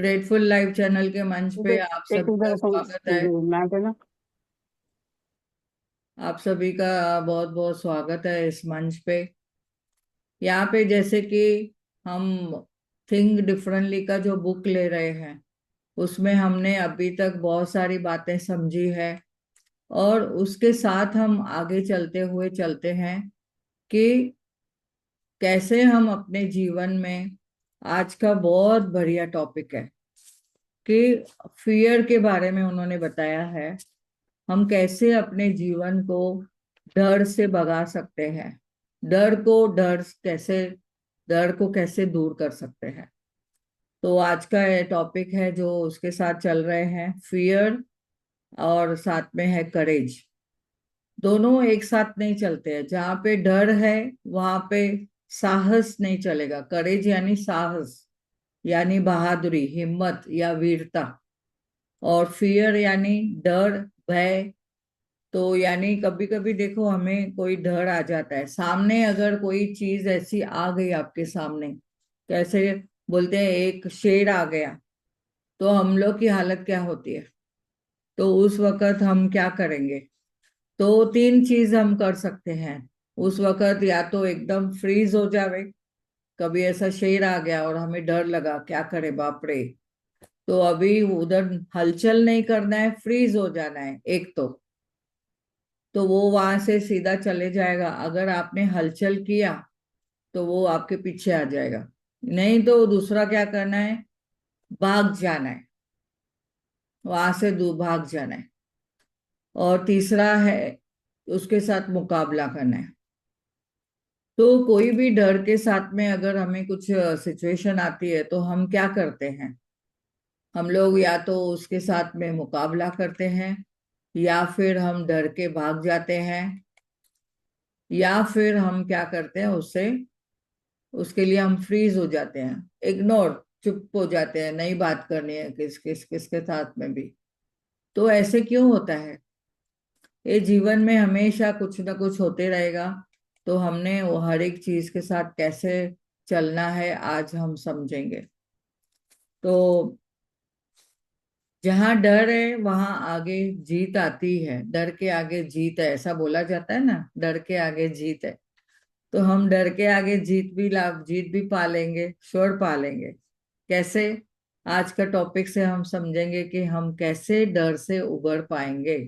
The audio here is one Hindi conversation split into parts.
ग्रेटफुल लाइव चैनल के मंच पे एक आप एक सभी का इधर स्वागत है। मैट है ना। आप सभी का बहुत बहुत स्वागत है इस मंच पे। यहाँ पे जैसे कि हम थिंक डिफरेंटली का जो बुक ले रहे हैं, उसमें हमने अभी तक बहुत सारी बातें समझी है। और उसके साथ हम आगे चलते हुए चलते हैं कि कैसे हम अपने जीवन में, आज का बहुत बढ़िया टॉपिक है कि फियर के बारे में उन्होंने बताया है। हम कैसे अपने जीवन को डर से भगा सकते हैं, डर को कैसे दूर कर सकते हैं। तो आज का ये टॉपिक है जो उसके साथ चल रहे हैं, फियर और साथ में है करेज। दोनों एक साथ नहीं चलते हैं। जहाँ पे डर है वहां पे साहस नहीं चलेगा। करेज यानी साहस, यानी बहादुरी, हिम्मत या वीरता। और फियर यानी डर, भय। तो यानी कभी कभी देखो, हमें कोई डर आ जाता है सामने, अगर कोई चीज ऐसी आ गई आपके सामने, कैसे बोलते हैं, एक शेर आ गया, तो हम लोग की हालत क्या होती है। तो उस वक्त हम क्या करेंगे? तो तीन चीज हम कर सकते हैं उस वक्त। या तो एकदम फ्रीज हो जावे, कभी ऐसा शेर आ गया और हमें डर लगा, क्या करे बाप रे। तो अभी उधर हलचल नहीं करना है, फ्रीज हो जाना है एक तो वो वहां से सीधा चले जाएगा। अगर आपने हलचल किया तो वो आपके पीछे आ जाएगा। नहीं तो दूसरा क्या करना है, भाग जाना है, वहां से दूर भाग जाना है। और तीसरा है, उसके साथ मुकाबला करना है। तो कोई भी डर के साथ में अगर हमें कुछ सिचुएशन आती है तो हम क्या करते हैं? हम लोग या तो उसके साथ में मुकाबला करते हैं, या फिर हम डर के भाग जाते हैं, या फिर हम क्या करते हैं, उससे उसके लिए हम फ्रीज हो जाते हैं, इग्नोर, चुप हो जाते हैं, नहीं बात करनी है किसके साथ में भी। तो ऐसे क्यों होता है? ये जीवन में हमेशा कुछ ना कुछ होते रहेगा। तो हमने वो हर एक चीज के साथ कैसे चलना है आज हम समझेंगे। तो जहाँ डर है वहां आगे जीत आती है। डर के आगे जीत है, ऐसा बोला जाता है ना, डर के आगे जीत है। तो हम डर के आगे जीत भी पा लेंगे, श्योर पा लेंगे। कैसे? आज का टॉपिक से हम समझेंगे कि हम कैसे डर से उबर पाएंगे।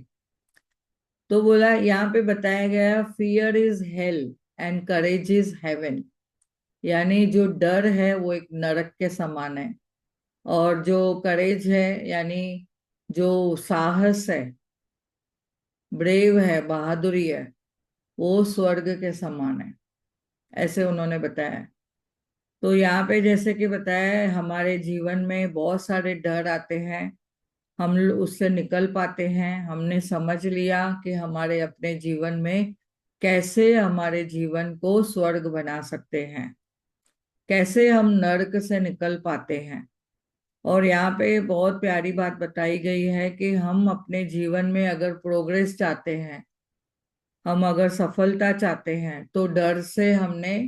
तो बोला, यहाँ पे बताया गया, fear is hello and courage is heaven. यानी जो डर है वो एक नरक के समान है, और जो करेज है यानी जो साहस है, ब्रेव है, बहादुरी है, वो स्वर्ग के समान है। ऐसे उन्होंने बताया। तो यहाँ पे जैसे कि बताया है, हमारे जीवन में बहुत सारे डर आते हैं, उससे निकल पाते हैं। हमने समझ लिया कि हमारे अपने जीवन में कैसे हमारे जीवन को स्वर्ग बना सकते हैं, कैसे हम नर्क से निकल पाते हैं। और यहाँ पे बहुत प्यारी बात बताई गई है कि हम अपने जीवन में अगर प्रोग्रेस चाहते हैं, हम अगर सफलता चाहते हैं, तो डर से हमने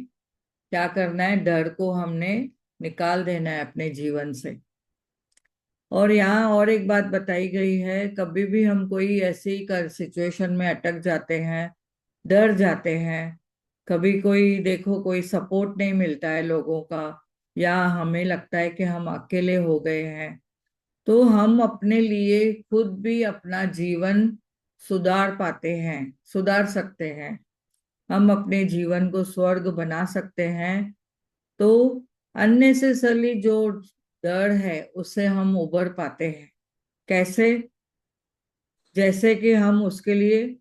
क्या करना है, डर को हमने निकाल देना है अपने जीवन से। और यहाँ और एक बात बताई गई है, कभी भी हम कोई ऐसी कर सिचुएशन में अटक जाते हैं, डर जाते हैं, कभी कोई देखो कोई सपोर्ट नहीं मिलता है लोगों का, या हमें लगता है कि हम अकेले हो गए हैं, तो हम अपने लिए खुद भी अपना जीवन सुधार पाते हैं, सुधार सकते हैं। हम अपने जीवन को स्वर्ग बना सकते हैं। तो अननेसेसरली जो डर है उससे हम उबर पाते हैं। कैसे? जैसे कि हम उसके लिए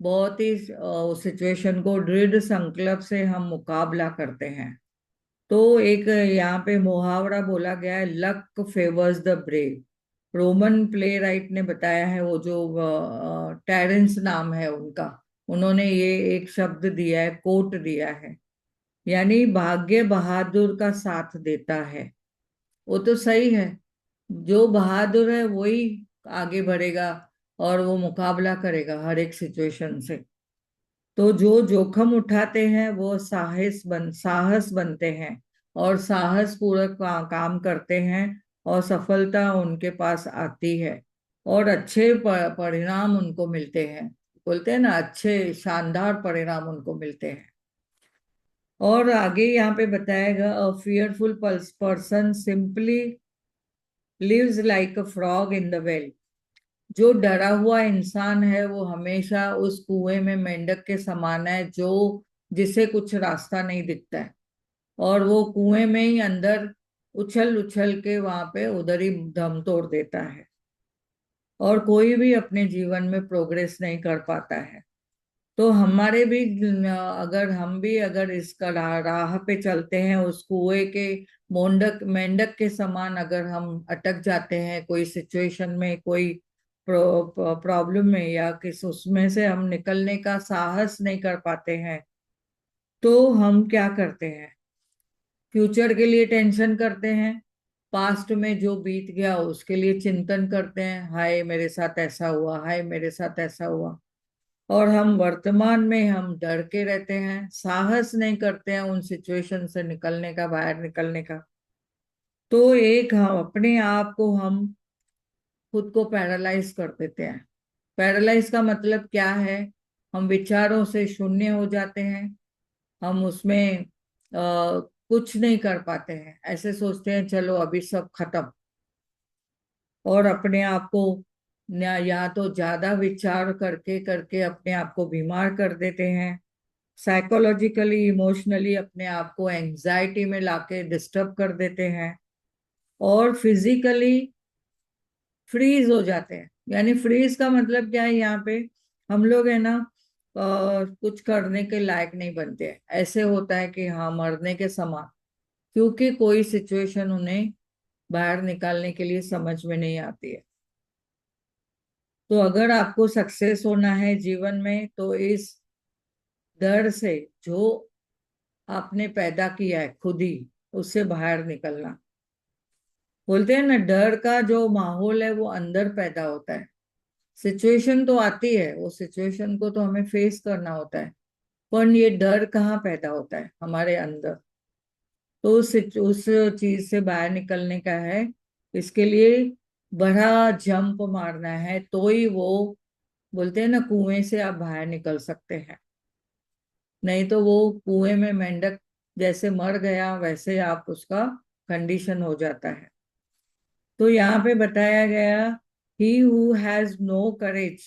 बहुत ही सिचुएशन को दृढ़ संकल्प से हम मुकाबला करते हैं। तो एक यहाँ पे मुहावरा बोला गया है, luck favours the brave. Roman play right ने बताया है, वो जो टेरेंस नाम है उनका, उन्होंने ये एक शब्द दिया है, कोट दिया है, यानी भाग्य बहादुर का साथ देता है। वो तो सही है। जो बहादुर है वही आगे बढ़ेगा और वो मुकाबला करेगा हर एक सिचुएशन से। तो जो जोखम उठाते हैं वो साहस बनते हैं, और साहस पूर्वक काम करते हैं, और सफलता उनके पास आती है और अच्छे परिणाम उनको मिलते हैं। बोलते हैं ना, अच्छे शानदार परिणाम उनको मिलते हैं। और आगे यहाँ पे बताएगा, a fearful person simply lives like a frog in the well. जो डरा हुआ इंसान है वो हमेशा उस कुएं में मेंढक के समान है, जो जिसे कुछ रास्ता नहीं दिखता है, और वो कुएं में ही अंदर उछल उछल के वहां पे उधर ही दम तोड़ देता है, और कोई भी अपने जीवन में प्रोग्रेस नहीं कर पाता है। तो हमारे भी अगर हम भी अगर इसका राह पे चलते हैं, उस कुएं के मोंडक मेंढक के समान अगर हम अटक जाते हैं कोई सिचुएशन में, कोई प्रॉब्लम में, या किस उसमें से हम निकलने का साहस नहीं कर पाते हैं, तो हम क्या करते हैं? फ्यूचर के लिए टेंशन करते हैं, पास्ट में जो बीत गया उसके लिए चिंतन करते हैं, हाय मेरे साथ ऐसा हुआ, हाय मेरे साथ ऐसा हुआ। और हम वर्तमान में हम डर के रहते हैं, साहस नहीं करते हैं उन सिचुएशन से निकलने का, बाहर निकलने का। तो एक हम अपने आप को हम खुद को पैरालाइज कर देते हैं। पैरालाइज का मतलब क्या है? हम विचारों से शून्य हो जाते हैं, हम उसमें कुछ नहीं कर पाते हैं, ऐसे सोचते हैं चलो अभी सब खत्म। और अपने आप को या तो ज्यादा विचार करके करके अपने आप को बीमार कर देते हैं, साइकोलॉजिकली इमोशनली अपने आप को एंजाइटी में लाके डिस्टर्ब कर देते हैं, और फिजिकली फ्रीज हो जाते हैं। यानी फ्रीज का मतलब क्या है यहाँ पे? हम लोग है ना, कुछ करने के लायक नहीं बनते हैं, ऐसे होता है कि हाँ मरने के समान, क्योंकि कोई सिचुएशन उन्हें बाहर निकालने के लिए समझ में नहीं आती है। तो अगर आपको सक्सेस होना है जीवन में, तो इस डर से जो आपने पैदा किया है खुद ही, उससे बाहर निकलना। बोलते हैं ना, डर का जो माहौल है वो अंदर पैदा होता है। सिचुएशन तो आती है, वो सिचुएशन को तो हमें फेस करना होता है, पर ये डर कहाँ पैदा होता है? हमारे अंदर। तो उस चीज से बाहर निकलने का है, इसके लिए बड़ा जंप मारना है, तो ही वो, बोलते हैं ना, कुएं से आप बाहर निकल सकते हैं। नहीं तो वो कुएं में मेंढक जैसे मर गया, वैसे आप उसका कंडीशन हो जाता है। तो यहाँ पे बताया गया, he who has no courage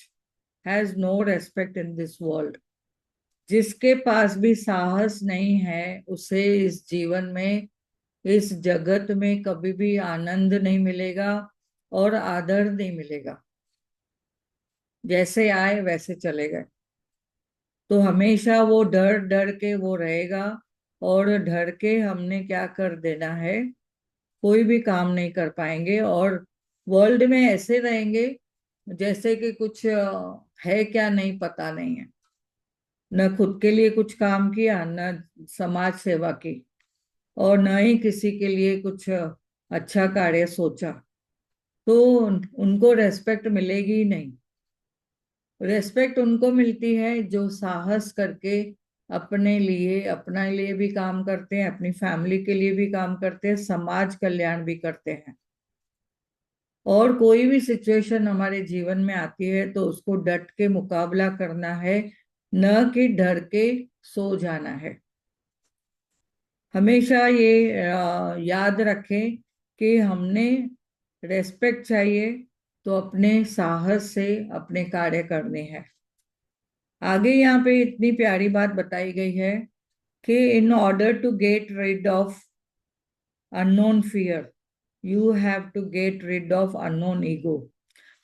has no respect in this world. जिसके पास भी साहस नहीं है, उसे इस जीवन में, इस जगत में कभी भी आनंद नहीं मिलेगा और आदर नहीं मिलेगा। जैसे आए वैसे चले गए। तो हमेशा वो डर डर के वो रहेगा, और डर के हमने क्या कर देना है, कोई भी काम नहीं कर पाएंगे, और वर्ल्ड में ऐसे रहेंगे जैसे कि कुछ है क्या नहीं पता नहीं है। न खुद के लिए कुछ काम किया, न समाज सेवा की, और न ही किसी के लिए कुछ अच्छा कार्य सोचा। तो उनको रेस्पेक्ट मिलेगी ही नहीं। रेस्पेक्ट उनको मिलती है जो साहस करके अपने लिए, अपने लिए भी काम करते हैं, अपनी फैमिली के लिए भी काम करते हैं, समाज कल्याण भी करते हैं। और कोई भी सिचुएशन हमारे जीवन में आती है तो उसको डट के मुकाबला करना है, न कि डर के सो जाना है। हमेशा ये याद रखें कि हमने रेस्पेक्ट चाहिए तो अपने साहस से अपने कार्य करने हैं। आगे यहाँ पे इतनी प्यारी बात बताई गई है कि in order to get rid of unknown fear, you have to get rid of unknown ego.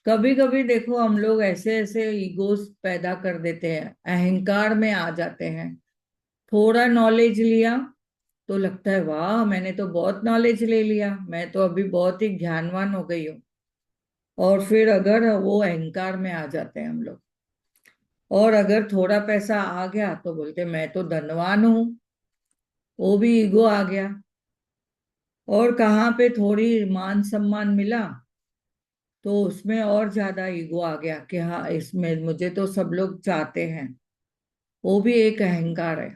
कभी कभी देखो, हम लोग ऐसे ऐसे ईगोस पैदा कर देते हैं, अहंकार में आ जाते हैं। थोड़ा नॉलेज लिया तो लगता है वाह मैंने तो बहुत नॉलेज ले लिया, मैं तो अभी बहुत ही ज्ञानवान हो गई हूँ। और फिर अगर वो अहंकार में आ जाते हैं हम लोग, और अगर थोड़ा पैसा आ गया तो बोलते मैं तो धनवान हूँ, वो भी ईगो आ गया। और कहाँ पे थोड़ी मान सम्मान मिला तो उसमें और ज्यादा ईगो आ गया कि हाँ इसमें मुझे तो सब लोग चाहते हैं, वो भी एक अहंकार है।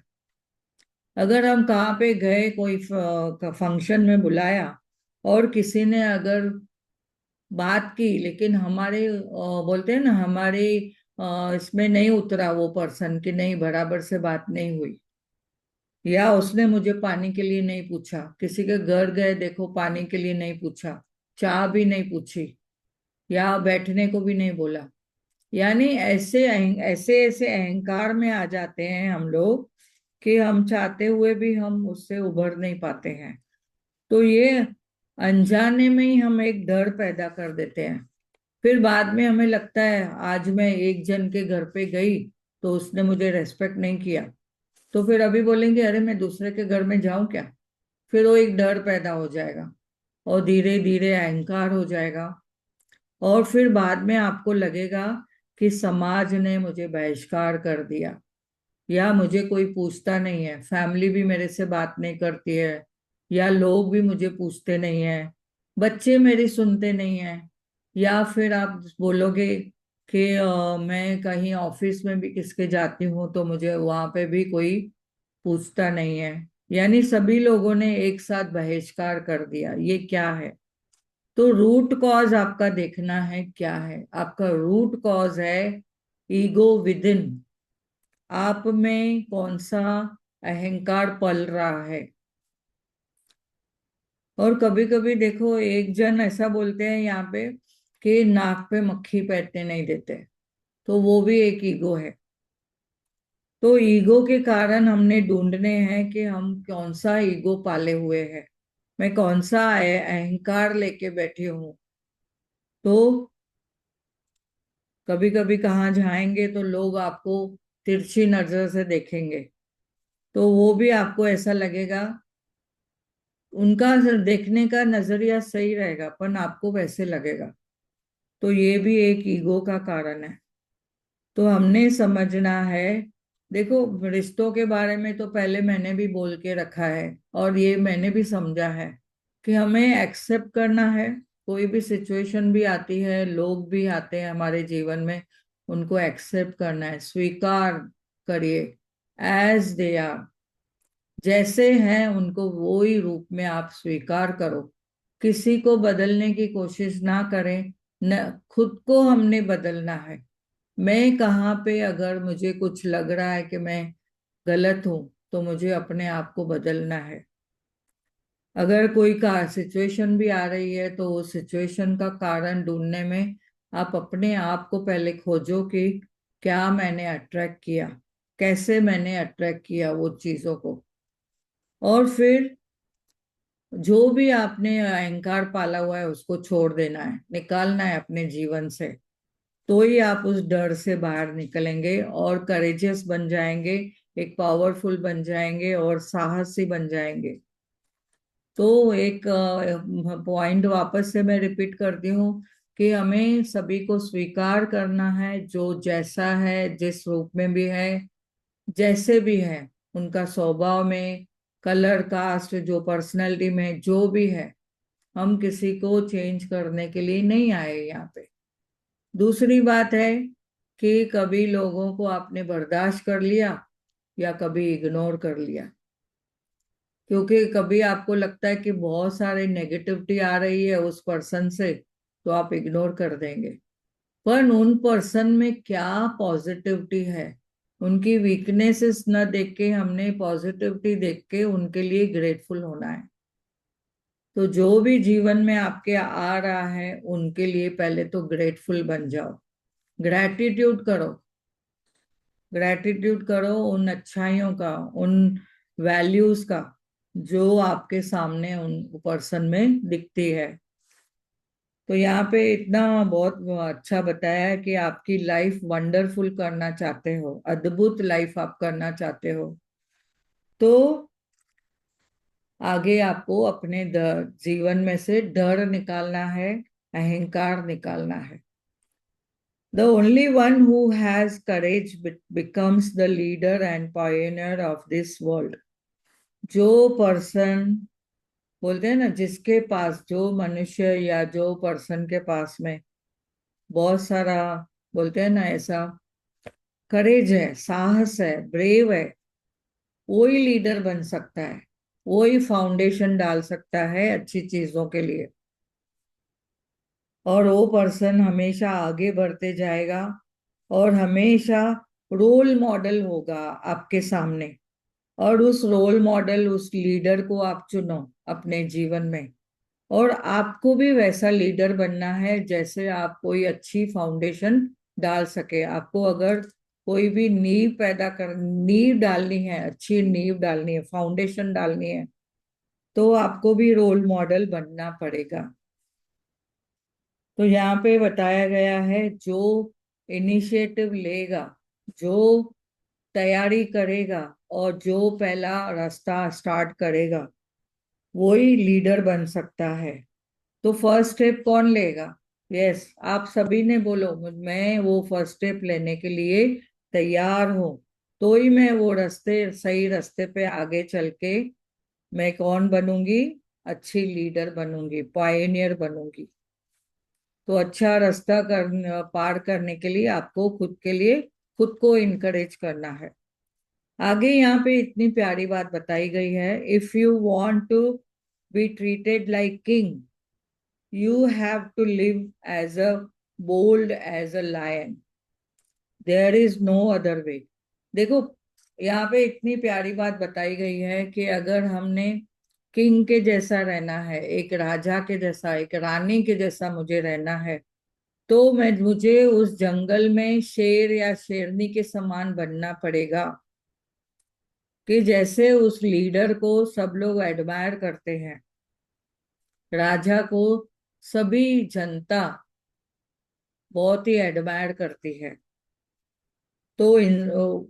अगर हम कहाँ पे गए, कोई फंक्शन में बुलाया, और किसी ने अगर बात की लेकिन हमारे बोलते हैं ना, हमारे इसमें नहीं उतरा वो पर्सन कि नहीं, बराबर से बात नहीं हुई, या उसने मुझे पानी के लिए नहीं पूछा, किसी के घर गए देखो पानी के लिए नहीं पूछा, चाय भी नहीं पूछी, या बैठने को भी नहीं बोला। यानी ऐसे ऐसे अहंकार में आ जाते हैं हम लोग कि हम चाहते हुए भी हम उससे उभर नहीं पाते हैं। तो ये अनजाने में ही हम एक डर पैदा कर देते हैं। फिर बाद में हमें लगता है, आज मैं एक जन के घर पे गई तो उसने मुझे रेस्पेक्ट नहीं किया, तो फिर अभी बोलेंगे अरे मैं दूसरे के घर में जाऊं क्या। फिर वो एक डर पैदा हो जाएगा और धीरे धीरे अहंकार हो जाएगा। और फिर बाद में आपको लगेगा कि समाज ने मुझे बहिष्कार कर दिया, या मुझे कोई पूछता नहीं है, फैमिली भी मेरे से बात नहीं करती है, या लोग भी मुझे पूछते नहीं है, बच्चे मेरी सुनते नहीं है। या फिर आप बोलोगे कि मैं कहीं ऑफिस में भी किसके जाती हूँ तो मुझे वहां पे भी कोई पूछता नहीं है। यानी सभी लोगों ने एक साथ बहिष्कार कर दिया। ये क्या है? तो रूट कॉज आपका देखना है क्या है। आपका रूट कॉज है ईगो विद इन। आप में कौन सा अहंकार पल रहा है। और कभी कभी देखो, एक जन ऐसा बोलते हैं यहाँ पे कि नाक पे मक्खी बैठने नहीं देते, तो वो भी एक ईगो है। तो ईगो के कारण हमने ढूंढने हैं कि हम कौन सा ईगो पाले हुए हैं, मैं कौन सा अहंकार लेके बैठी हूँ। तो कभी कभी कहाँ जाएंगे तो लोग आपको तिरछी नजर से देखेंगे, तो वो भी आपको ऐसा लगेगा, उनका देखने का नजरिया सही रहेगा पर आपको वैसे लगेगा। तो ये भी एक ईगो का कारण है। तो हमने समझना है। देखो, रिश्तों के बारे में तो पहले मैंने भी बोल के रखा है, और ये मैंने भी समझा है कि हमें एक्सेप्ट करना है। कोई भी सिचुएशन भी आती है, लोग भी आते हैं हमारे जीवन में, उनको एक्सेप्ट करना है, स्वीकार करिए एज दे आर। जैसे हैं उनको वो ही रूप में आप स्वीकार करो। किसी को बदलने की कोशिश ना करें, न खुद को हमने बदलना है। मैं कहाँ पे अगर मुझे कुछ लग रहा है कि मैं गलत हूं, तो मुझे अपने आप को बदलना है। अगर कोई का सिचुएशन भी आ रही है तो उस सिचुएशन का कारण ढूंढने में आप अपने आप को पहले खोजो कि क्या मैंने अट्रैक्ट किया, कैसे मैंने अट्रैक्ट किया वो चीजों को। और फिर जो भी आपने अहंकार पाला हुआ है उसको छोड़ देना है, निकालना है अपने जीवन से। तो ही आप उस डर से बाहर निकलेंगे और करेजियस बन जाएंगे, एक पावरफुल बन जाएंगे और साहसी बन जाएंगे। तो एक पॉइंट वापस से मैं रिपीट करती हूँ कि हमें सभी को स्वीकार करना है, जो जैसा है, जिस रूप में भी है, जैसे भी है, उनका स्वभाव में, कलर कास्ट, जो पर्सनैलिटी में जो भी है। हम किसी को चेंज करने के लिए नहीं आए यहाँ पे। दूसरी बात है कि कभी लोगों को आपने बर्दाश्त कर लिया या कभी इग्नोर कर लिया, क्योंकि कभी आपको लगता है कि बहुत सारे नेगेटिविटी आ रही है उस पर्सन से, तो आप इग्नोर कर देंगे। पर उन पर्सन में क्या पॉजिटिविटी है, उनकी वीकनेसेस न देख के हमने पॉजिटिविटी देख के उनके लिए ग्रेटफुल होना है। तो जो भी जीवन में आपके आ रहा है उनके लिए पहले तो ग्रेटफुल बन जाओ, ग्रैटिट्यूड करो। ग्रैटिट्यूड करो उन अच्छाइयों का, उन वैल्यूज का जो आपके सामने उन पर्सन में दिखती है। तो यहाँ पे इतना बहुत अच्छा बताया है कि आपकी लाइफ वंडरफुल करना चाहते हो, अद्भुत लाइफ आप करना चाहते हो, तो आगे आपको अपने जीवन में से डर निकालना है, अहंकार निकालना है। The only one who has courage becomes the leader and pioneer of this world. जो पर्सन बोलते हैं ना, जिसके पास, जो मनुष्य या जो पर्सन के पास में बहुत सारा, बोलते हैं ना ऐसा, करेज है, साहस है, ब्रेव है, वो ही लीडर बन सकता है। वो ही फाउंडेशन डाल सकता है अच्छी चीजों के लिए। और वो पर्सन हमेशा आगे बढ़ते जाएगा और हमेशा रोल मॉडल होगा आपके सामने। और उस रोल मॉडल, उस लीडर को आप चुनो अपने जीवन में। और आपको भी वैसा लीडर बनना है जैसे आप कोई अच्छी फाउंडेशन डाल सके। आपको अगर कोई भी नींव डालनी है, अच्छी नींव डालनी है, फाउंडेशन डालनी है, तो आपको भी रोल मॉडल बनना पड़ेगा। तो यहाँ पे बताया गया है, जो इनिशिएटिव लेगा, जो तैयारी करेगा और जो पहला रास्ता स्टार्ट करेगा, वो ही लीडर बन सकता है। तो फर्स्ट स्टेप कौन लेगा? यस, आप सभी ने बोलो, मैं वो फर्स्ट स्टेप लेने के लिए तैयार हूं। तो ही मैं वो सही रास्ते पे आगे चल के मैं कौन बनूंगी? अच्छी लीडर बनूंगी, पायनियर बनूंगी। तो अच्छा रास्ता पार करने के लिए आपको खुद के लिए खुद को इनकरेज करना है। आगे यहाँ पे इतनी प्यारी बात बताई गई है, if you want to be treated like king, you have to live as a bold as a lion. There is no other way. देखो, यहाँ पे इतनी प्यारी बात बताई गई है कि अगर हमने किंग के जैसा रहना है, एक राजा के जैसा, एक रानी के जैसा मुझे रहना है, तो मुझे उस जंगल में शेर या शेरनी के समान बनना पड़ेगा। कि जैसे उस लीडर को सब लोग एडमायर करते हैं, राजा को सभी जनता बहुत ही एडमायर करती है। तो इन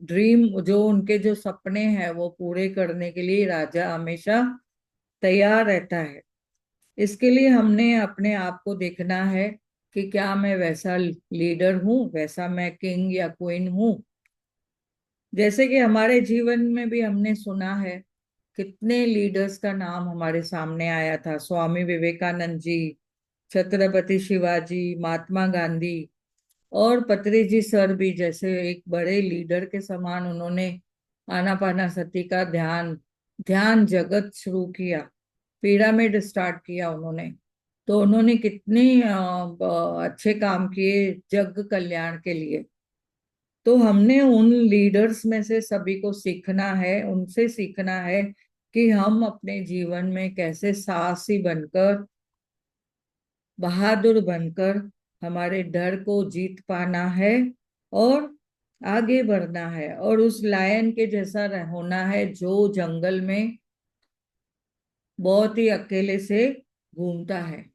ड्रीम, जो उनके जो सपने हैं वो पूरे करने के लिए राजा हमेशा तैयार रहता है। इसके लिए हमने अपने आप को देखना है कि क्या मैं वैसा लीडर हूँ, वैसा मैं किंग या क्वीन हूँ। जैसे कि हमारे जीवन में भी हमने सुना है, कितने लीडर्स का नाम हमारे सामने आया था। स्वामी विवेकानंद जी, छत्रपति शिवाजी, महात्मा गांधी और पत्री जी सर भी, जैसे एक बड़े लीडर के समान उन्होंने आनापानासती का ध्यान ध्यान जगत शुरू किया, पिरामिड स्टार्ट किया उन्होंने। तो उन्होंने कितने अच्छे काम किए जग कल्याण के लिए। तो हमने उन लीडर्स में से सभी को सीखना है, उनसे सीखना है कि हम अपने जीवन में कैसे साहसी बनकर, बहादुर बनकर हमारे डर को जीत पाना है और आगे बढ़ना है। और उस लायन के जैसा होना है जो जंगल में बहुत ही अकेले से घूमता है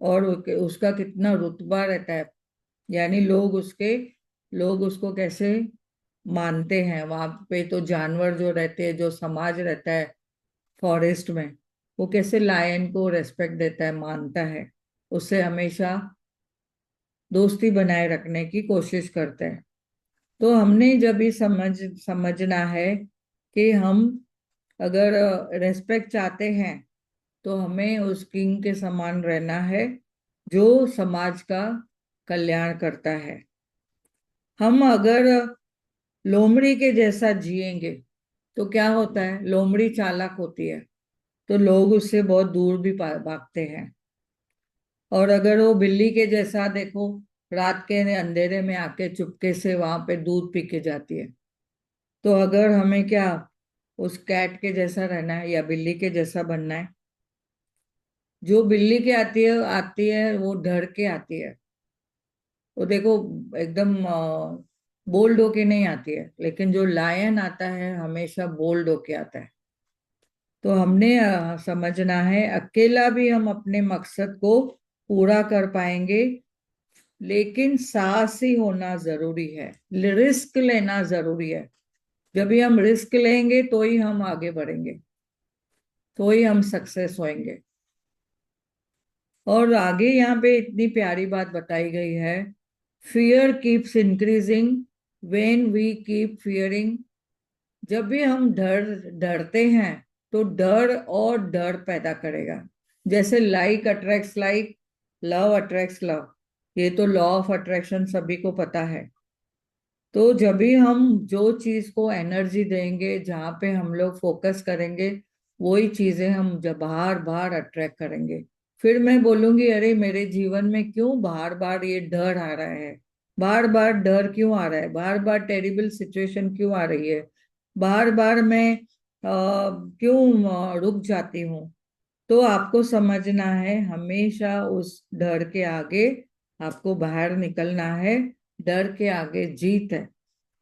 और उसका कितना रुतबा रहता है। यानी लोग उसको कैसे मानते हैं वहां पे। तो जानवर जो रहते हैं, जो समाज रहता है फॉरेस्ट में, वो कैसे लायन को रेस्पेक्ट देता है, मानता है, उससे हमेशा दोस्ती बनाए रखने की कोशिश करते हैं। तो हमने जब ये समझना है कि हम अगर रेस्पेक्ट चाहते हैं, तो हमें उस किंग के समान रहना है जो समाज का कल्याण करता है। हम अगर लोमड़ी के जैसा जिएंगे तो क्या होता है? लोमड़ी चालाक होती है, तो लोग उससे बहुत दूर भी भागते हैं। और अगर वो बिल्ली के जैसा, देखो, रात के अंधेरे में आके चुपके से वहां पे दूध पी के जाती है। तो अगर हमें क्या उस कैट के जैसा रहना है या बिल्ली के जैसा बनना है? जो बिल्ली के आती है वो डर के आती है। वो देखो, एकदम बोल्ड होके नहीं आती है, लेकिन जो लायन आता है हमेशा बोल्ड होके आता है। तो हमने समझना है, अकेला भी हम अपने मकसद को पूरा कर पाएंगे, लेकिन साहसी होना जरूरी है, रिस्क लेना जरूरी है। जब भी हम रिस्क लेंगे तो ही हम आगे बढ़ेंगे, तो ही हम सक्सेस होंगे। और आगे यहाँ पे इतनी प्यारी बात बताई गई है, fear keeps increasing when we keep fearing. जब भी हम डरते हैं, तो डर और डर पैदा करेगा। जैसे like attracts like, love attracts love, ये तो लॉ ऑफ अट्रैक्शन सभी को पता है। तो जब भी हम जो चीज को एनर्जी देंगे, जहाँ पे हम लोग फोकस करेंगे, वही चीजें हम जब बार बार अट्रैक्ट करेंगे। फिर मैं बोलूंगी, अरे मेरे जीवन में क्यों बार बार ये डर आ रहा है, बार बार डर क्यों आ रहा है, बार बार टेरिबल सिचुएशन क्यों आ रही है, बार बार मैं क्यों रुक जाती हूँ। तो आपको समझना है, हमेशा उस डर के आगे आपको बाहर निकलना है। डर के आगे जीत है।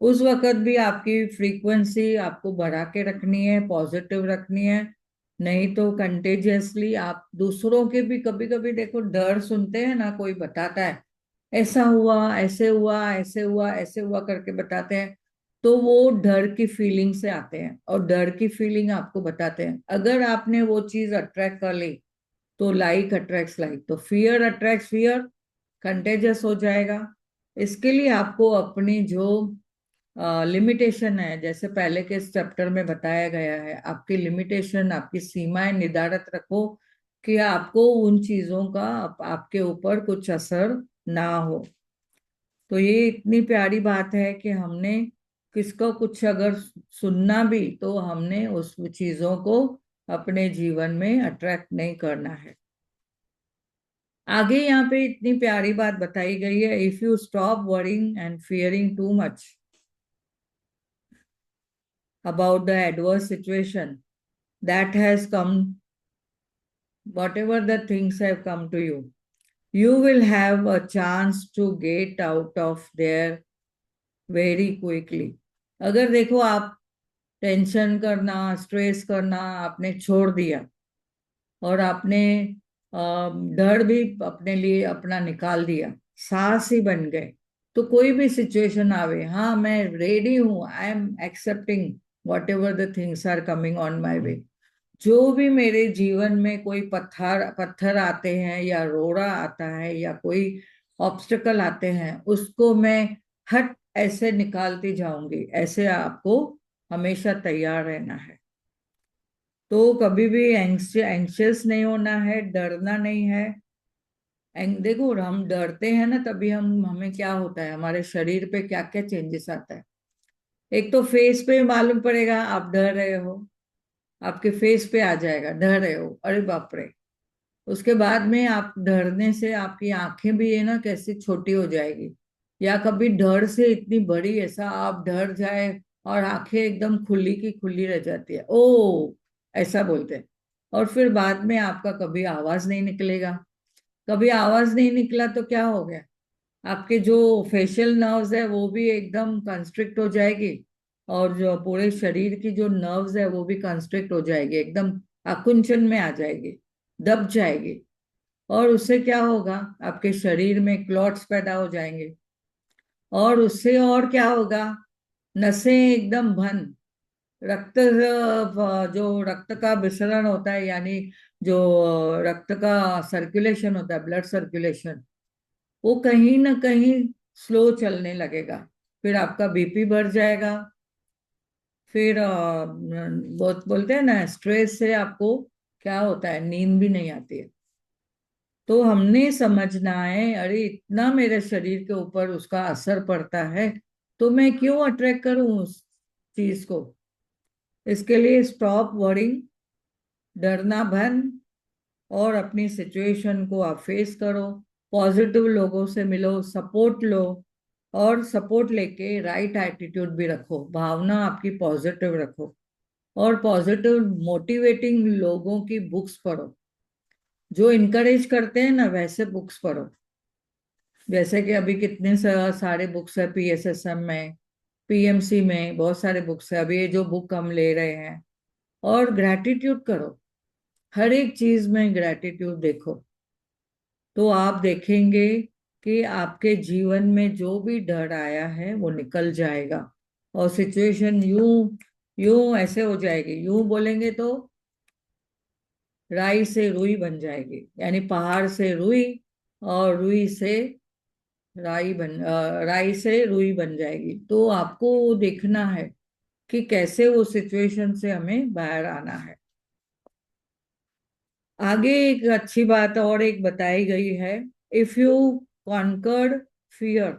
उस वक्त भी आपकी फ्रीक्वेंसी आपको बढ़ा के रखनी है, पॉजिटिव रखनी है। नहीं तो कंटेजियसली आप दूसरों के भी, कभी कभी देखो डर सुनते हैं ना, कोई बताता है ऐसा हुआ, ऐसे हुआ, ऐसे हुआ, ऐसे हुआ करके बताते हैं, तो वो डर की फीलिंग से आते हैं और डर की फीलिंग आपको बताते हैं। अगर आपने वो चीज अट्रैक्ट कर ली तो लाइक अट्रैक्ट्स लाइक, तो फियर अट्रैक्ट्स फियर, कंटेजियस हो जाएगा। इसके लिए आपको अपनी जो लिमिटेशन है, जैसे पहले के चैप्टर में बताया गया है, आपकी लिमिटेशन, आपकी सीमाएं निर्धारित रखो कि आपको उन चीजों का आपके ऊपर कुछ असर ना हो। तो ये इतनी प्यारी बात है कि हमने किसको कुछ अगर सुनना भी, तो हमने उस चीजों को अपने जीवन में अट्रैक्ट नहीं करना है। आगे यहाँ पे इतनी प्यारी बात बताई गई है, if you stop worrying and fearing too much about the adverse situation that has come, whatever the things have come to you, you will have a chance to get out of there very quickly. अगर देखो आप टेंशन करना, स्ट्रेस करना आपने छोड़ दिया और आपने डर भी अपने लिए अपना निकाल दिया, साहसी बन गए, तो कोई भी सिचुएशन आवे, हाँ मैं रेडी हूँ, I am accepting whatever the things are coming on my way. जो भी मेरे जीवन में कोई पत्थर पत्थर आते हैं या रोड़ा आता है या कोई ऑब्स्टिकल आते हैं, उसको मैं हट ऐसे निकालती जाऊंगी। ऐसे आपको हमेशा तैयार रहना है। तो कभी भी एंग्शियस नहीं होना है, डरना नहीं है। देखो हम डरते हैं ना, तभी हमें क्या होता है, हमारे शरीर पे क्या क्या चेंजेस आता है। एक तो फेस पे मालूम पड़ेगा आप डर रहे हो, आपके फेस पे आ जाएगा डर रहे हो, अरे बाप रे। उसके बाद में आप डरने से आपकी आंखें भी है ना कैसी छोटी हो जाएगी, या कभी डर से इतनी बड़ी, ऐसा आप डर जाए और आंखें एकदम खुली की खुली रह जाती है, ओ ऐसा बोलते हैं। और फिर बाद में आपका कभी आवाज नहीं निकलेगा। कभी आवाज नहीं निकला तो क्या हो गया, आपके जो फेशियल नर्व्स है वो भी एकदम कंस्ट्रिक्ट हो जाएगी, और जो पूरे शरीर की जो नर्व्स है वो भी कंस्ट्रिक्ट हो जाएगी, एकदम आकुंचन में आ जाएगी, दब जाएगी। और उससे क्या होगा, आपके शरीर में क्लॉट्स पैदा हो जाएंगे। और उससे और क्या होगा, नसें एकदम बंद, रक्त जो रक्त का विसरण होता है, यानी जो रक्त का सर्कुलेशन होता है, ब्लड सर्कुलेशन, वो कहीं ना कहीं स्लो चलने लगेगा। फिर आपका बीपी बढ़ जाएगा। फिर बहुत बोलते हैं ना, स्ट्रेस से आपको क्या होता है, नींद भी नहीं आती है। तो हमने समझना है, अरे इतना मेरे शरीर के ऊपर उसका असर पड़ता है, तो मैं क्यों अट्रैक्ट करूं उस चीज को। इसके लिए स्टॉप वरिंग, डरना बंद, और अपनी सिचुएशन को आप फेस करो। पॉजिटिव लोगों से मिलो, सपोर्ट लो, और सपोर्ट लेके राइट एटीट्यूड भी रखो, भावना आपकी पॉजिटिव रखो। और पॉजिटिव मोटिवेटिंग लोगों की बुक्स पढ़ो, जो इनकरेज करते हैं ना वैसे बुक्स पढ़ो। जैसे कि अभी कितने सारे बुक्स है पीएसएसएम में, पीएमसी में, बहुत सारे बुक्स है। अभी ये जो बुक हम ले रहे हैं, और ग्रैटिट्यूड करो, हर एक चीज में ग्रैटिट्यूड देखो, तो आप देखेंगे कि आपके जीवन में जो भी डर आया है वो निकल जाएगा, और सिचुएशन यूं यूं ऐसे हो जाएगी, यूं बोलेंगे तो राई से रुई बन जाएगी, यानी पहाड़ से रुई, और रुई से राई से रुई बन जाएगी। तो आपको देखना है कि कैसे वो सिचुएशन से हमें बाहर आना है। आगे एक अच्छी बात और एक बताई गई है, if you conquered fear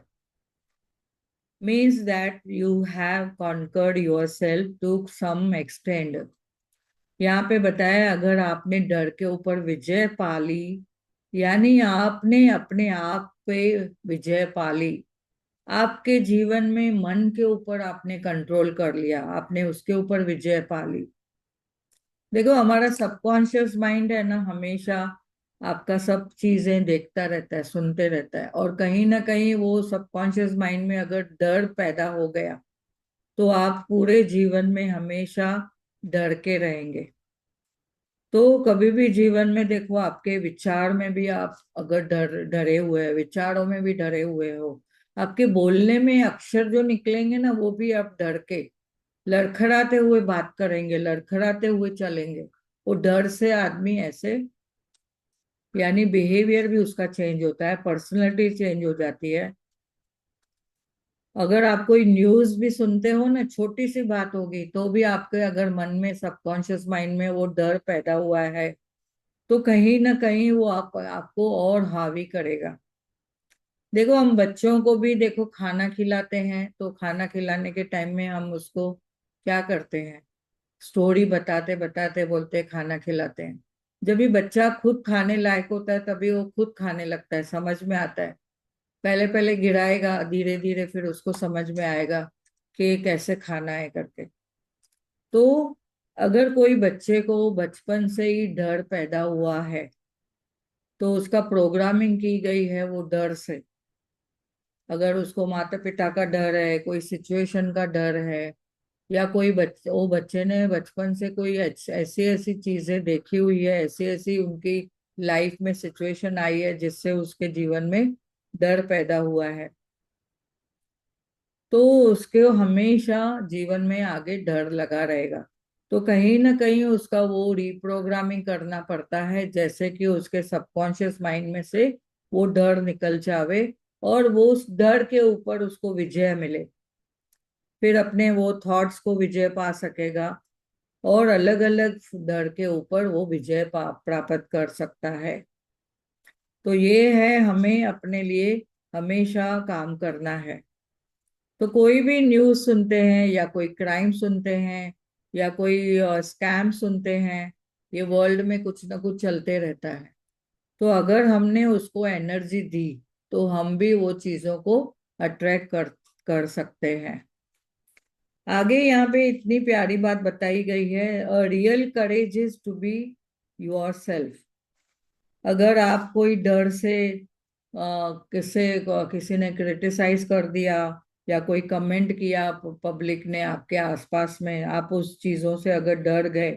means that you have conquered yourself to some extent. यहाँ पे बताया, अगर आपने डर के ऊपर विजय पा ली, यानी आपने अपने आप पे विजय पा ली, आपके जीवन में मन के ऊपर आपने कंट्रोल कर लिया, आपने उसके ऊपर विजय पा ली। देखो, हमारा सबकॉन्शियस माइंड है ना, हमेशा आपका सब चीजें देखता रहता है, सुनते रहता है, और कहीं ना कहीं वो सबकॉन्शियस माइंड में अगर डर पैदा हो गया, तो आप पूरे जीवन में हमेशा डर के रहेंगे। तो कभी भी जीवन में देखो, आपके विचार में भी आप अगर डरे हुए हैं, विचारों में भी डरे हुए हो, आपके बोलने में अक्षर जो निकलेंगे ना, वो भी आप डर के, लड़खड़ाते हुए बात करेंगे, लड़खड़ाते हुए चलेंगे। वो डर से आदमी ऐसे, यानी बिहेवियर भी उसका चेंज होता है, पर्सनैलिटी चेंज हो जाती है। अगर आप कोई न्यूज भी सुनते हो ना, छोटी सी बात होगी तो भी आपके अगर मन में, सबकॉन्शियस माइंड में वो डर पैदा हुआ है, तो कहीं ना कहीं वो आपको और हावी करेगा। देखो, हम बच्चों को भी देखो खाना खिलाते हैं, तो खाना खिलाने के टाइम में हम उसको क्या करते हैं, स्टोरी बताते बताते बोलते हैं खाना खिलाते हैं। जब भी बच्चा खुद खाने लायक होता है, तभी वो खुद खाने लगता है, समझ में आता है। पहले पहले गिराएगा, धीरे धीरे फिर उसको समझ में आएगा कि कैसे खाना है करके। तो अगर कोई बच्चे को बचपन से ही डर पैदा हुआ है, तो उसका प्रोग्रामिंग की गई है वो डर से। अगर उसको माता पिता का डर है, कोई सिचुएशन का डर है, या कोई बच्चे, वो बच्चे ने बचपन से कोई ऐसी ऐसी चीजें देखी हुई है, ऐसी ऐसी उनकी लाइफ में सिचुएशन आई है जिससे उसके जीवन में डर पैदा हुआ है, तो उसके हमेशा जीवन में आगे डर लगा रहेगा। तो कहीं ना कहीं उसका वो रिप्रोग्रामिंग करना पड़ता है, जैसे कि उसके सबकॉन्शियस माइंड में से वो डर निकल जावे, और वो उस डर के ऊपर उसको विजय मिले, फिर अपने वो थॉट्स को विजय पा सकेगा, और अलग अलग डर के ऊपर वो विजय प्राप्त कर सकता है। तो ये है, हमें अपने लिए हमेशा काम करना है। तो कोई भी न्यूज़ सुनते हैं, या कोई क्राइम सुनते हैं, या कोई स्कैम सुनते हैं, ये वर्ल्ड में कुछ ना कुछ चलते रहता है। तो अगर हमने उसको एनर्जी दी, तो हम भी वो चीजों को अट्रैक्ट कर कर सकते हैं। आगे यहाँ पे इतनी प्यारी बात बताई गई है, real courage is to be yourself. अगर आप कोई डर से किसी ने क्रिटिसाइज कर दिया, या कोई कमेंट किया पब्लिक ने आपके आसपास में, आप उस चीजों से अगर डर गए,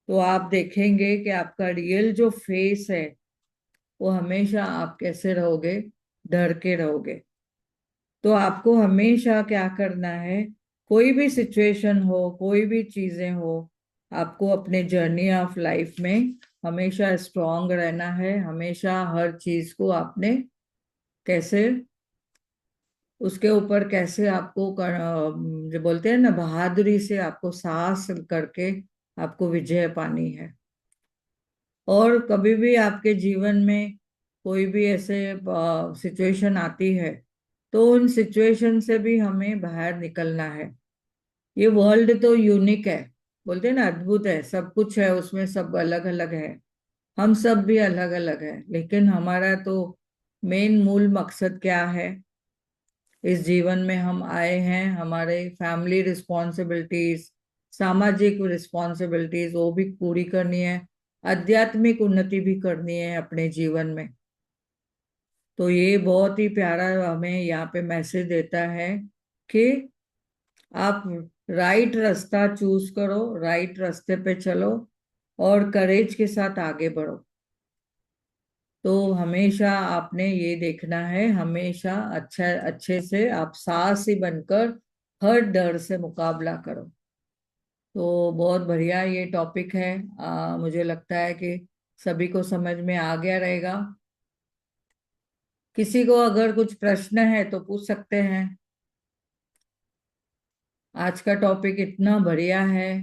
तो आप देखेंगे कि आपका रियल जो फेस है, वो हमेशा आप कैसे रहोगे, डर के रहोगे। तो आपको हमेशा क्या करना है, कोई भी सिचुएशन हो, कोई भी चीजें हो, आपको अपने जर्नी ऑफ लाइफ में हमेशा स्ट्रांग रहना है। हमेशा हर चीज को आपने कैसे, उसके ऊपर कैसे आपको जो बोलते हैं ना, बहादुरी से आपको साहस करके आपको विजय पानी है। और कभी भी आपके जीवन में कोई भी ऐसे सिचुएशन आती है, तो उन सिचुएशन से भी हमें बाहर निकलना है। ये वर्ल्ड तो यूनिक है, बोलते हैं ना, अद्भुत है, सब कुछ है उसमें, सब अलग अलग है, हम सब भी अलग अलग है, लेकिन हमारा तो मेन मूल मकसद क्या है, इस जीवन में हम आए हैं, हमारे फैमिली रिस्पॉन्सिबिलिटीज, सामाजिक रिस्पॉन्सिबिलिटीज वो भी पूरी करनी है, आध्यात्मिक उन्नति भी करनी है अपने जीवन में। तो ये बहुत ही प्यारा हमें यहाँ पे मैसेज देता है कि आप राइट रास्ता चूज करो, राइट रास्ते पे चलो, और करेज के साथ आगे बढ़ो। तो हमेशा आपने ये देखना है, हमेशा अच्छा अच्छे से आप साहसी बनकर हर डर से मुकाबला करो। तो बहुत बढ़िया ये टॉपिक है। मुझे लगता है कि सभी को समझ में आ गया रहेगा। किसी को अगर कुछ प्रश्न है तो पूछ सकते हैं। आज का टॉपिक इतना बढ़िया है,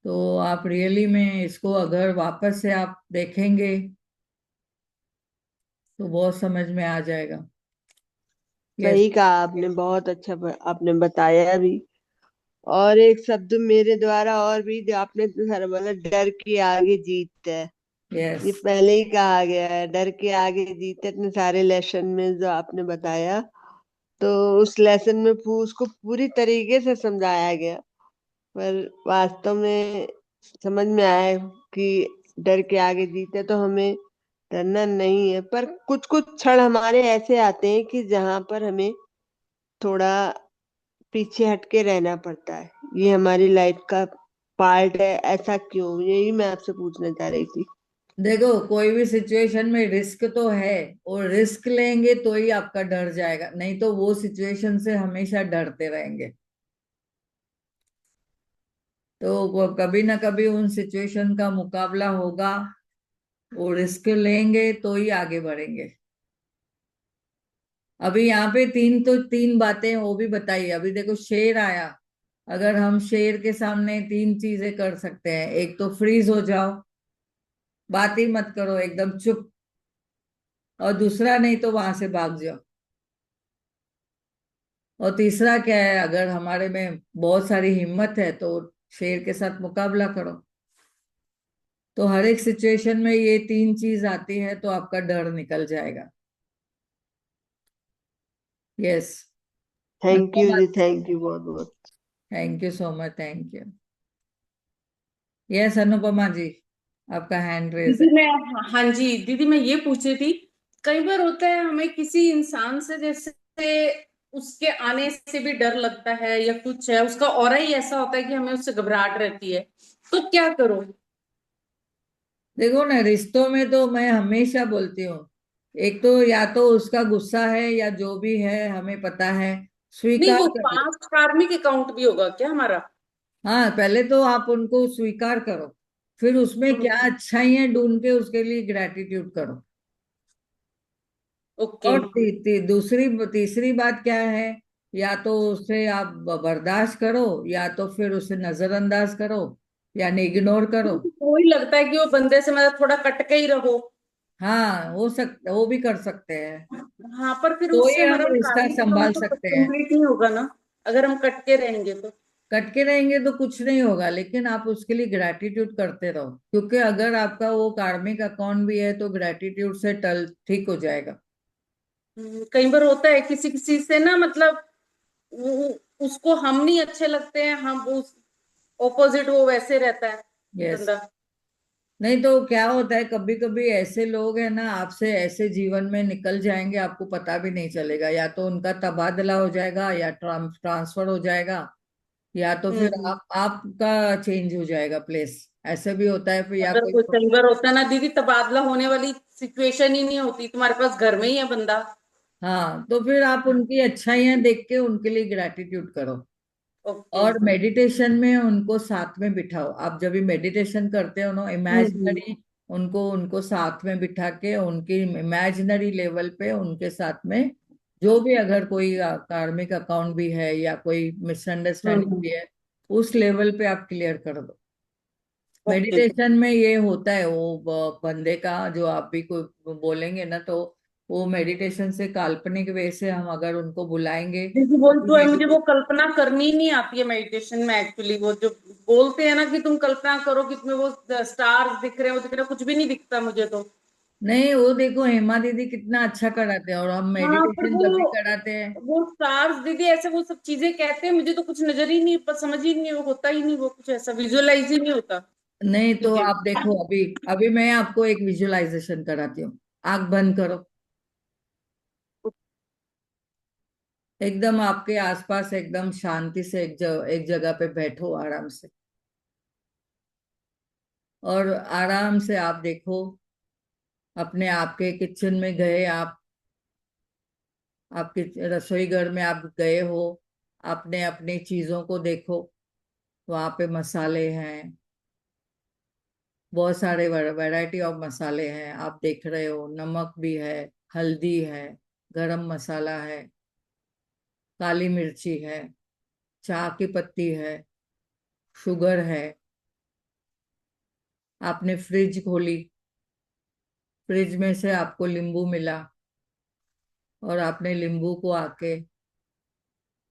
तो आप रियली में इसको अगर वापस से आप देखेंगे, तो बहुत समझ में आ जाएगा। यस। सही कहा आपने, बहुत अच्छा आपने बताया भी। और एक शब्द मेरे द्वारा और भी जो आपने इतने सारा बोला, डर के आगे जीत है। यस। ये पहले ही कहा गया है, डर के आगे जीत है, इतने सारे लेसन में जो आपने बताया। तो उस लेसन में उसको पूरी तरीके से समझाया गया। पर वास्तव में समझ में आया कि डर के आगे जीत है, तो हमें डरना नहीं है। पर कुछ कुछ क्षण हमारे ऐसे आते हैं कि जहां पर हमें थोड़ा पीछे हटके रहना पड़ता है। ये हमारी लाइफ का पार्ट है। ऐसा क्यों, यही मैं आपसे पूछना चाह रही थी। देखो, कोई भी सिचुएशन में रिस्क तो है, और रिस्क लेंगे तो ही आपका डर जाएगा, नहीं तो वो सिचुएशन से हमेशा डरते रहेंगे। तो वो कभी ना कभी उन सिचुएशन का मुकाबला होगा, वो रिस्क लेंगे तो ही आगे बढ़ेंगे। अभी यहाँ पे तीन बातें वो भी बताइए। अभी देखो, शेर आया। अगर हम शेर के सामने तीन चीजें कर सकते हैं, एक तो फ्रीज हो जाओ, बात ही मत करो, एकदम चुप। और दूसरा, नहीं तो वहां से भाग जाओ। और तीसरा क्या है, अगर हमारे में बहुत सारी हिम्मत है तो शेर के साथ मुकाबला करो। तो हर एक सिचुएशन में ये तीन चीज आती है तो आपका डर निकल जाएगा। यस। थैंक यू जी, थैंक यू बहुत बहुत। Thank you so much, thank you. Yes Anupama ji, आपका हैंड रेज दीदी है। मैं, हाँ जी दीदी, मैं ये पूछ रही थी, कई बार होता है हमें किसी इंसान से जैसे उसके आने से भी डर लगता है, या कुछ है उसका ऑरा ही ऐसा होता है कि हमें उससे घबराहट रहती है, तो क्या करो? देखो ना, रिश्तों में तो मैं हमेशा बोलती हूँ, एक तो या तो उसका गुस्सा है या जो भी है हमें पता है, नहीं, स्वीकार वो कर लो। पास्ट कार्मिक अकाउंट भी होगा क्या हमारा? हाँ, पहले तो आप उनको स्वीकार करो, फिर उसमें क्या हम्म। अच्छाइयाँ ढूंढ के उसके लिए ग्रेटिट्यूड करो। ओके। और दूसरी तीसरी बात क्या है, या तो उसे आप बर्दाश्त करो, या तो फिर उसे नजरअंदाज करो, यानी इग्नोर करो। वही लगता है कि वो बंदे से मतलब थोड़ा कट के ही रहो। हाँ, वो भी कर सकते हैं। हाँ, पर फिर तो उससे ही हम हमारा रिश्ता कार्मिक संभाल अकाउंट तो सकते हैं। कंप्लीट नहीं होगा ना, अगर हम कट के रहेंगे तो। कट के रहेंगे तो कुछ नहीं होगा, लेकिन आप उसके लिए ग्रेटिट्यूड करते रहो, क्योंकि अगर आपका वो कार्मिक अकाउंट भी है तो ग्रेटिट्यूड से टल ठीक हो जाएगा। कई बार होता है किसी किसी से ना, मतलब उसको हम नहीं अच्छे लगते हैं, हम उस ऑपोजिट वो वैसे रहता है यस। बंदा। नहीं तो क्या होता है, कभी कभी ऐसे लोग हैं ना, आपसे ऐसे जीवन में निकल जाएंगे, आपको पता भी नहीं चलेगा, या तो उनका तबादला हो जाएगा, या ट्रांसफर हो जाएगा, या तो फिर हम्म। आपका चेंज हो जाएगा प्लेस। ऐसे भी होता है फिर, या अगर कोई। कोई कई बार होता है ना दीदी, तबादला होने वाली सिचुएशन ही नहीं होती, तुम्हारे पास घर में ही है बंदा। हाँ, तो फिर आप उनकी अच्छाइयाँ देख के उनके लिए ग्रेटिट्यूड करो। ओके। और मेडिटेशन में उनको साथ में बिठाओ। आप जब भी मेडिटेशन करते हो ना, हम्म। इमेजिनरी उनको उनको साथ में बिठा के, उनकी इमेजिनरी लेवल पे उनके साथ में, जो भी अगर कोई कार्मिक अकाउंट भी है या कोई मिसअंडरस्टैंडिंग हम्म। भी है, उस लेवल पे आप क्लियर कर दो। ओके। मेडिटेशन में ये होता है, वो बंदे का जो आप भी कोई बोलेंगे ना, तो वो मेडिटेशन से काल्पनिक वे से हम अगर उनको बुलाएंगे दीदी तो बोल भी तो है, मुझे वो मेडिटेशन। कल्पना करनी ही नहीं आती है मेडिटेशन में एक्चुअली। वो जो बोलते हैं ना कि तुम कल्पना करो कि तुम्हें वो स्टार्स दिख रहे हैं, वो दिख रहे हैं, कुछ भी नहीं दिखता मुझे तो। नहीं, वो देखो हेमा दीदी कितना अच्छा कराते हैं, और हम हाँ, पर मेडिटेशन जब भी कराते हैं। वो स्टार्स दीदी ऐसे वो सब चीजें कहते हैं, मुझे तो कुछ नजर ही नहीं, पर समझ ही नहीं, वो होता ही नहीं, वो कुछ ऐसा विजुअलाइज ही नहीं होता नहीं तो मुझे। आप देखो, अभी अभी मैं आपको एक विजुअलाइजेशन कराती हूँ। आंख बंद करो। एकदम आपके आसपास एकदम शांति से एक जगह पे बैठो आराम से। और आराम से आप देखो, अपने आपके किचन में गए आप, आपके रसोई घर में आप गए हो, आपने अपनी चीजों को देखो। वहां पे मसाले हैं, बहुत सारे वैरायटी ऑफ मसाले हैं, आप देख रहे हो, नमक भी है, हल्दी है, गरम मसाला है, काली मिर्ची है, चाय की पत्ती है, शुगर है। आपने फ्रिज खोली, फ्रिज में से आपको नींबू मिला, और आपने नींबू को आके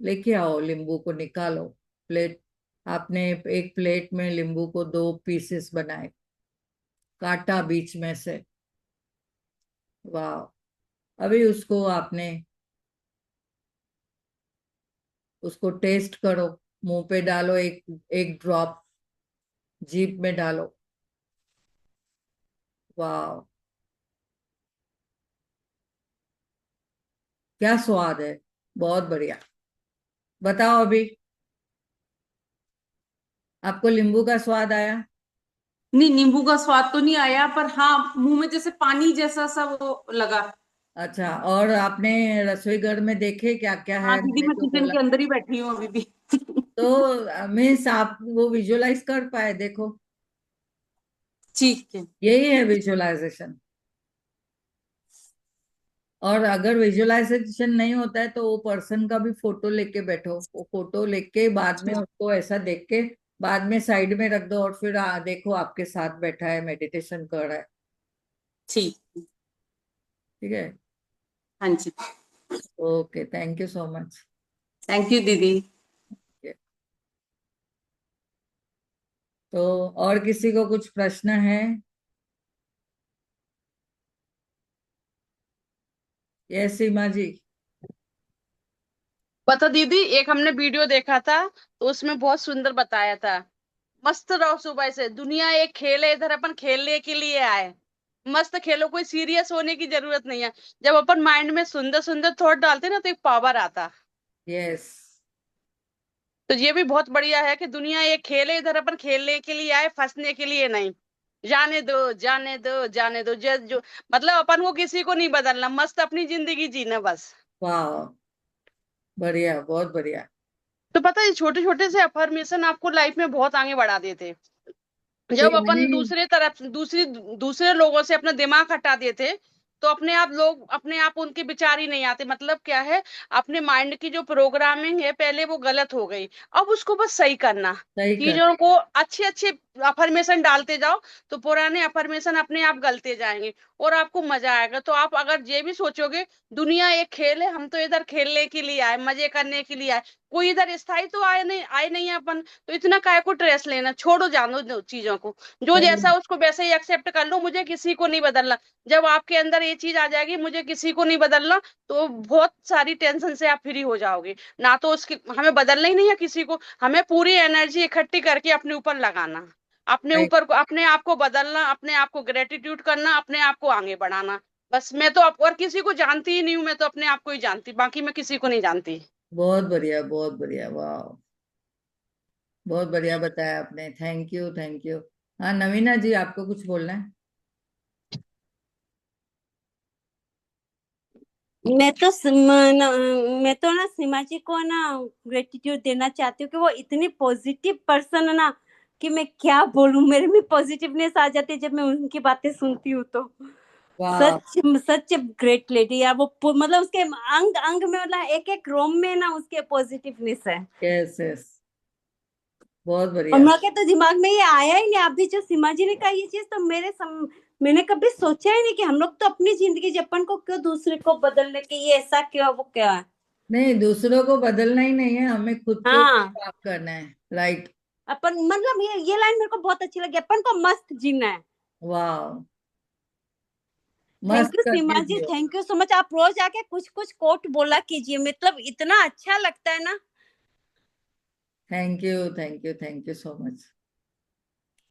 लेके आओ, नींबू को निकालो, प्लेट आपने एक प्लेट में नींबू को 2 पीसेस बनाए, काटा बीच में से। वाह। अभी उसको आपने, उसको टेस्ट करो, मुंह पे डालो, एक एक ड्रॉप जीभ में डालो। वाह, क्या स्वाद है, बहुत बढ़िया। बताओ अभी, आपको नींबू का स्वाद आया? नहीं, नींबू का स्वाद तो नहीं आया, पर हाँ मुंह में जैसे पानी जैसा सा वो लगा। अच्छा, और आपने रसोई घर में देखे क्या क्या हाँ है, दीदी, मैंने मैं तो किचन बोला। के अंदर ही बैठी हूँ अभी भी। तो मीन्स आप वो विजुअलाइज कर पाए, देखो। ठीक है। यही है विजुअलाइजेशन। और अगर विजुअलाइजेशन नहीं होता है तो वो पर्सन का भी फोटो लेके बैठो, वो फोटो लेके बाद में उसको ऐसा देख के बाद में साइड में रख दो, और फिर देखो आपके साथ बैठा है, मेडिटेशन कर रहा है। ठीक। ठीक है। हाँ जी। Okay, thank you so much. Thank you दीदी। तो और किसी को कुछ प्रश्न है? ये सीमा जी। पता दीदी, एक हमने वीडियो देखा था तो उसमें बहुत सुंदर बताया था। मस्त रहो सुबह से, दुनिया एक खेल है, इधर अपन खेलने के लिए आए। मस्त खेलो, कोई सीरियस होने की जरूरत नहीं है। जब अपन माइंड में सुंदर सुंदर थॉट डालते ना तो एक पावर आता। यस। तो ये भी बहुत बढ़िया है कि दुनिया एक खेल है, इधर अपन खेलने के लिए आए, फंसने के लिए नहीं। जाने दो जाने दो जाने दो, जो मतलब अपन को किसी को नहीं बदलना, मस्त अपनी जिंदगी जीना बस। वाह, बढ़िया, बहुत बढ़िया। तो पता है, छोटे छोटे से अफर्मेशन आपको लाइफ में बहुत आगे बढ़ा देते। तो जब यानी, अपन दूसरे लोगों से अपना दिमाग हटा देते तो अपने आप उनके विचार ही नहीं आते। मतलब क्या है, अपने माइंड की जो प्रोग्रामिंग है पहले वो गलत हो गई, अब उसको बस सही करना। सही कर। चीजों को अच्छे अच्छे अफर्मेशन डालते जाओ तो पुराने अफर्मेशन अपने आप गलते जाएंगे और आपको मजा आएगा। तो आप अगर ये भी सोचोगे दुनिया एक खेल है, हम तो इधर खेलने के लिए आए, मजे करने के लिए आए, कोई इधर स्थायी तो आए नहीं है अपन, तो इतना काय को स्ट्रेस लेना, छोड़ो जानो दो चीजों को। जो सही। जैसा उसको वैसे ही एक्सेप्ट कर लो, मुझे किसी को नहीं बदलना। जब आपके अंदर ये चीज आ जाएगी मुझे किसी को नहीं बदलना, तो बहुत सारी टेंशन से आप फ्री हो जाओगे। ना तो उसकी हमें बदलना ही नहीं है किसी को, हमें पूरी एनर्जी इकट्ठी करके अपने ऊपर लगाना, अपने सही। ऊपर को, अपने आप को बदलना, अपने आप को ग्रेटिट्यूड करना, अपने आप को आगे बढ़ाना। बस मैं तो और किसी को जानती ही नहीं हूँ, मैं तो अपने आप को ही जानती, बाकी मैं किसी को नहीं जानती। बहुत बढ़िया, बहुत बढ़िया, वाह। बहुत बढ़िया बताया आपने, थैंक यू, थैंक यू। हाँ, नवीना जी, आपको कुछ बोलना है? मैं तो ना सीमा जी को ना ग्रेटिट्यूड देना चाहती हूँ कि वो इतनी पॉजिटिव पर्सन है ना कि मैं क्या बोलूं, मेरे में पॉजिटिवनेस आ जाती है जब मैं उनकी बातें सुनती हूँ तो। वाह। सच सच ग्रेट लेडी यार, वो मतलब उसके अंग अंग में, मतलब एक एक रोम में ना उसके पॉजिटिवनेस है। यस, यस, बहुत और बढ़िया। मेरे तो दिमाग में ये आया ही नहीं, अभी जो सीमा जी ने कहा ये चीज, तो मैंने कभी सोचा ही नहीं कि हम लोग तो अपनी जिंदगी जपन को क्यों दूसरे को बदलने के, ये ऐसा क्यों, वो क्या है। नहीं, दूसरों को बदलना ही नहीं है, हमें खुद को हाँ, साफ करना है। राइट। अपन मतलब ये लाइन मेरे को बहुत अच्छी लगी, अपन को मस्त जीना है। वाह, थैंक मस्त यू करके सीमा जी, जियो। Thank you so much. आप रोज आके कुछ कुछ कोट बोला कीजिए, मतलब इतना अच्छा लगता है ना। Thank you, thank you, thank you so much.